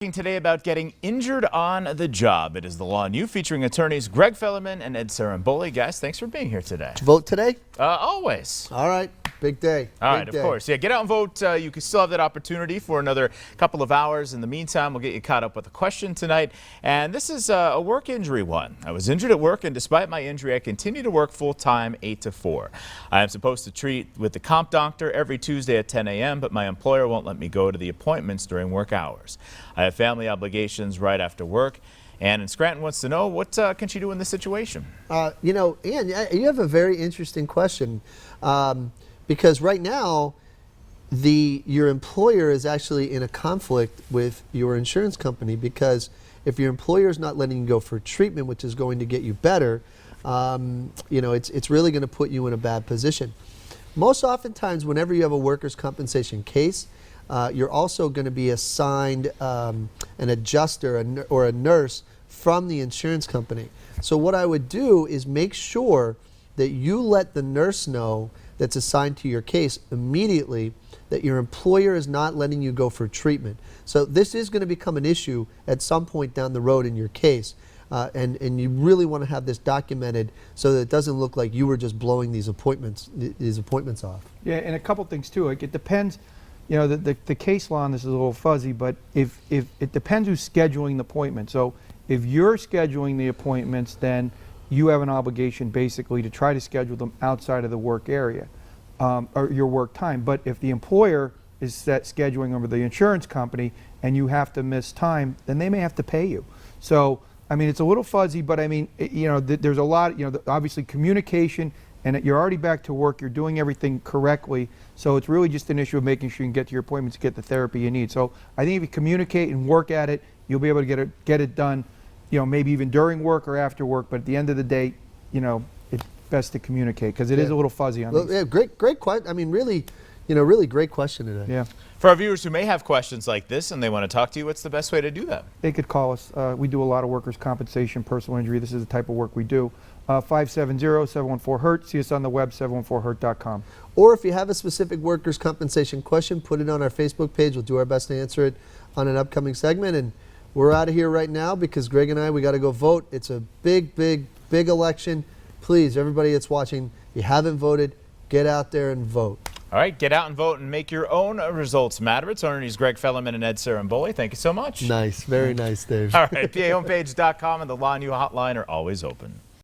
Today about getting injured on the job. It is the Law New featuring attorneys Greg Fellerman and Ed Saramboli. Guys, thanks for being here today. To vote today? Always. All right. Big day. All right, of course. Yeah, get out and vote. You can still have that opportunity for another couple of hours. In the meantime, we'll get you caught up with a question tonight. And this is a work injury one. I was injured at work, and despite my injury, I continue to work full-time 8 to 4. I am supposed to treat with the comp doctor every Tuesday at 10 a.m., but my employer won't let me go to the appointments during work hours. I have family obligations right after work. Ann in Scranton wants to know, what can she do in this situation? You know, Ann, you have a very interesting question. Because right now, your employer is actually in a conflict with your insurance company, because if your employer is not letting you go for treatment, which is going to get you better, you know, it's really going to put you in a bad position. Most oftentimes, whenever you have a workers' compensation case, you're also going to be assigned an adjuster or a nurse from the insurance company. So what I would do is make sure that you let the nurse know that's assigned to your case immediately that your employer is not letting you go for treatment. So this is going to become an issue at some point down the road in your case. And you really want to have this documented so that it doesn't look like you were just blowing these appointments off. Yeah, and a couple things too. Like, it depends, you know, the case law on this is a little fuzzy, but if it depends who's scheduling the appointment. So if you're scheduling the appointments, then you have an obligation basically to try to schedule them outside of the work area or your work time. But if the employer is scheduling over the insurance company and you have to miss time, then they may have to pay you. So, I mean, it's a little fuzzy, but I mean, you know, there's a lot, you know, obviously communication, and you're already back to work, you're doing everything correctly. So it's really just an issue of making sure you can get to your appointments, get the therapy you need. So I think if you communicate and work at it, you'll be able to get it done, you know, maybe even during work or after work, but at the end of the day, you know, it's best to communicate, because it is a little fuzzy on these. Yeah, great question. I mean, really, you know, really great question today. Yeah. For our viewers who may have questions like this and they want to talk to you, what's the best way to do that? They could call us. We do a lot of workers' compensation, personal injury. This is the type of work we do. 570-714-HURT. See us on the web, 714hurt.com. Or if you have a specific workers' compensation question, put it on our Facebook page. We'll do our best to answer it on an upcoming segment. And we're out of here right now because Greg and I, we got to go vote. It's a big, big, big election. Please, everybody that's watching, if you haven't voted, get out there and vote. All right, get out and vote and make your own results matter. It's attorneys Greg Fellerman and Ed Saramboli. Thank you so much. Nice, very nice, Dave. All right, PAHomepage.com and the Law New hotline are always open.